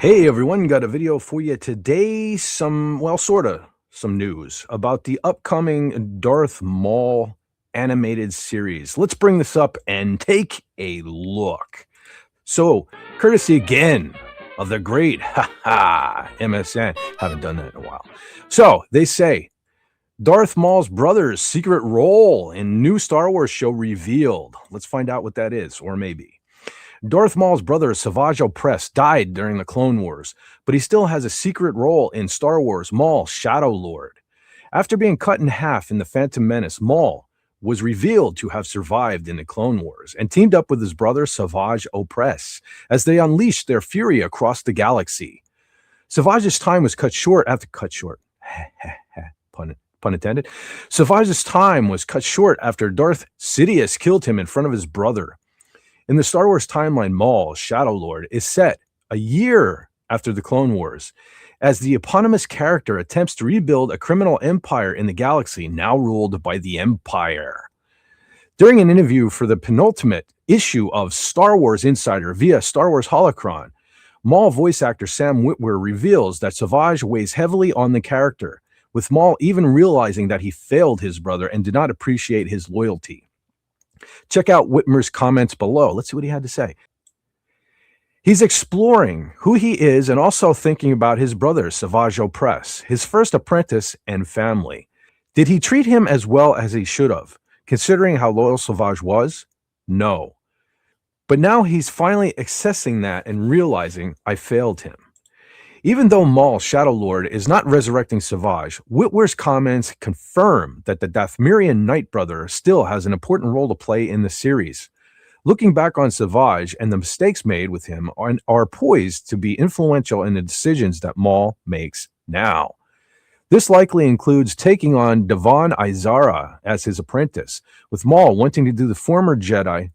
Hey everyone, got a video for you today. Some news about the upcoming Darth Maul animated series. Let's bring this up and take a look. So, courtesy again of the great MSN. Haven't done that in a while. So, they say Darth Maul's brother's secret role in new Star Wars show revealed. Let's find out what that is, or maybe. Darth Maul's brother, Savage Opress, died during the Clone Wars, but he still has a secret role in Star Wars, Maul, Shadow Lord. After being cut in half in The Phantom Menace, Maul was revealed to have survived in the Clone Wars and teamed up with his brother, Savage Opress, as they unleashed their fury across the galaxy. Savage's time was cut short, pun intended. Savage's time was cut short after Darth Sidious killed him in front of his brother. In the Star Wars timeline, Maul, Shadow Lord, is set a year after the Clone Wars, as the eponymous character attempts to rebuild a criminal empire in the galaxy now ruled by the Empire. During an interview for the penultimate issue of Star Wars Insider via Star Wars Holocron, Maul voice actor Sam Witwer reveals that Savage weighs heavily on the character, with Maul even realizing that he failed his brother and did not appreciate his loyalty. Check out Whitmer's comments below. Let's see what he had to say. He's exploring who he is and also thinking about his brother, Savage Opress, his first apprentice and family. Did he treat him as well as he should have, considering how loyal Savage was? No. But now he's finally accessing that and realizing I failed him. Even though Maul, Shadow Lord, is not resurrecting Savage, Witwer's comments confirm that the Dathomirian Night Brother still has an important role to play in the series. Looking back on Savage and the mistakes made with him are poised to be influential in the decisions that Maul makes now. This likely includes taking on Devon Izara as his apprentice, with Maul wanting to do the former Jedi.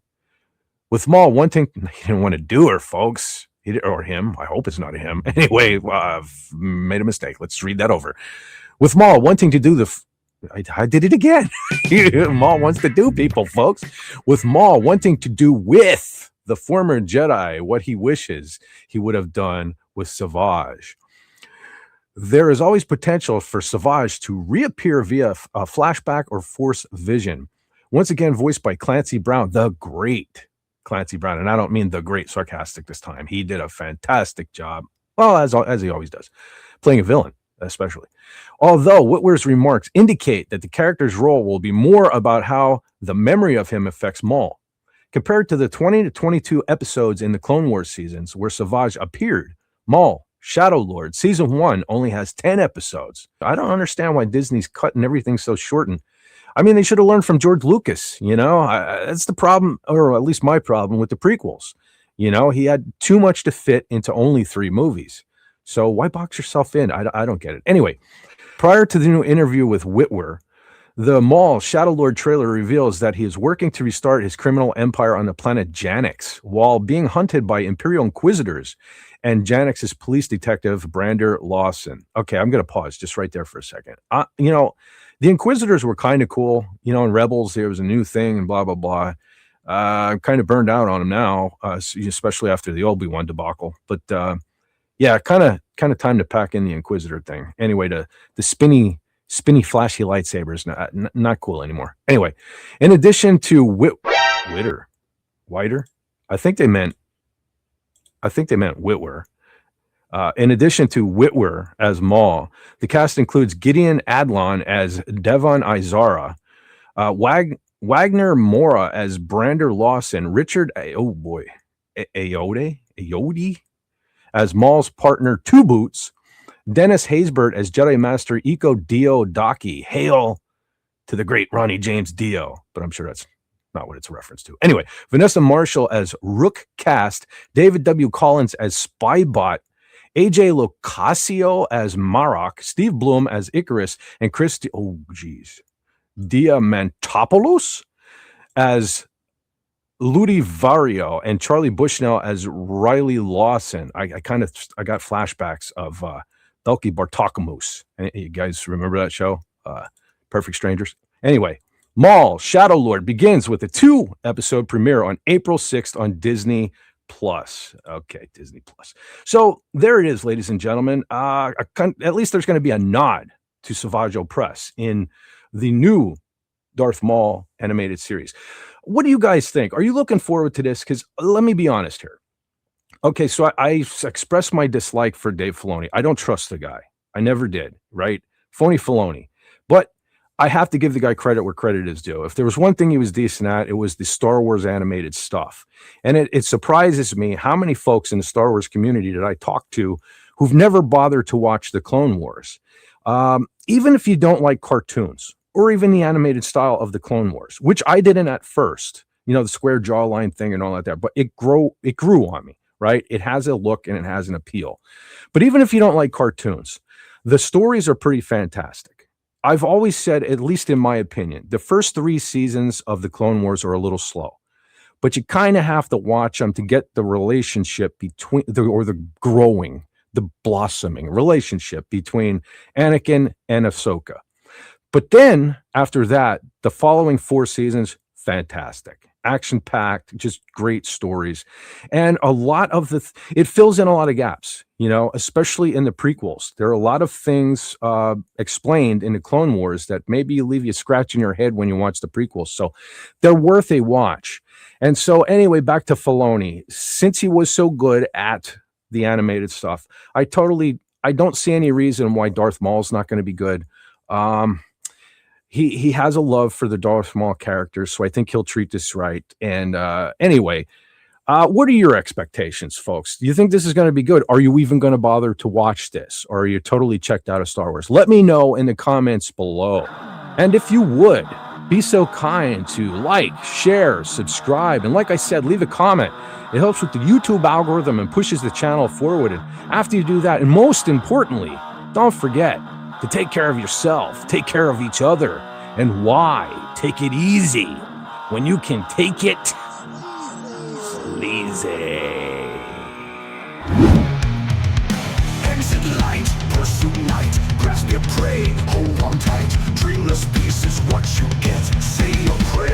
He didn't want to do her, folks. Or him. I hope it's not a him. Anyway, I've made a mistake. Let's read that over. With Maul wanting to do I did it again. Maul wants to do people, folks. With Maul wanting to do with the former Jedi what he wishes he would have done with Savage. There is always potential for Savage to reappear via a flashback or Force vision. Once again, voiced by Clancy Brown, the great Clancy Brown, and I don't mean the great sarcastic this time. He did a fantastic job, well, as he always does, playing a villain, especially. Although Witwer's remarks indicate that the character's role will be more about how the memory of him affects Maul. Compared to the 20 to 22 episodes in the Clone Wars seasons where Savage appeared, Maul, Shadow Lord, Season 1 only has 10 episodes. I don't understand why Disney's cutting everything so short. I mean, they should have learned from George Lucas, that's the problem, or at least my problem with the prequels. He had too much to fit into only 3 movies. So why box yourself in? I don't get it. Anyway, prior to the new interview with Witwer, the Maul Shadow Lord trailer reveals that he is working to restart his criminal empire on the planet Janix while being hunted by Imperial Inquisitors and Janix's police detective, Brander Lawson. Okay, I'm going to pause just right there for a second. The Inquisitors were kind of cool. In Rebels, there was a new thing and blah, blah, blah. I'm kind of burned out on them now, especially after the Obi-Wan debacle. But yeah, kind of time to pack in the Inquisitor thing. Anyway, the spinny, flashy lightsabers, not cool anymore. Anyway, in addition to Witter, I think they meant Witwer. In addition to Witwer as Maul, the cast includes Gideon Adlon as Devon Izara, Wagner Mora as Brander Lawson, Richard Ayoade as Maul's partner Two Boots, Dennis Haysbert as Jedi Master Iko Dio Daki. Hail to the great Ronnie James Dio, but I'm sure that's not what it's a reference to. Anyway, Vanessa Marshall as Rook Cast, David W. Collins as Spybot, AJ Locascio as Marok, Steve Bloom as Icarus, and Diamantopoulos as Ludivario, and Charlie Bushnell as Riley Lawson. I got flashbacks of Balki Bartokomous. You guys remember that show? Perfect Strangers. Anyway, Maul, Shadow Lord begins with a 2-episode premiere on April 6th on Disney Plus. Okay, Disney Plus. So there it is, ladies and gentlemen. At least there's going to be a nod to Savage Opress in the new Darth Maul animated series. What do you guys think? Are you looking forward to this? Because let me be honest here. Okay, so I expressed my dislike for Dave Filoni. I don't trust the guy. I never did, right? Phony Filoni. But I have to give the guy credit where credit is due. If there was one thing he was decent at, it was the Star Wars animated stuff. And it surprises me how many folks in the Star Wars community that I talk to who've never bothered to watch the Clone Wars. Even if you don't like cartoons or even the animated style of the Clone Wars, which I didn't at first, the square jawline thing and all that there, but it grew on me, right? It has a look and it has an appeal. But even if you don't like cartoons, the stories are pretty fantastic. I've always said, at least in my opinion, the first 3 seasons of the Clone Wars are a little slow, but you kind of have to watch them to get the relationship between the blossoming relationship between Anakin and Ahsoka. But then after that, the following 4 seasons, fantastic, action-packed, just great stories. And a lot of it fills in a lot of gaps, especially in the prequels. There are a lot of things explained in the Clone Wars that maybe leave you scratching your head when you watch the prequels. So they're worth a watch. And so anyway, back to Filoni. Since he was so good at the animated stuff, I don't see any reason why Darth Maul's not going to be good. He has a love for the Darth Maul characters, so I think he'll treat this right. And anyway, what are your expectations, folks? Do you think this is going to be good? Are you even going to bother to watch this? Or are you totally checked out of Star Wars? Let me know in the comments below. And if you would, be so kind to like, share, subscribe, and like I said, leave a comment. It helps with the YouTube algorithm and pushes the channel forward. And after you do that, and most importantly, don't forget to take care of yourself, take care of each other. And why? Take it easy when you can take it sleazy. Exit light, pursue night, grasp your prey, hold on tight. Dreamless peace is what you get. Say your prayer.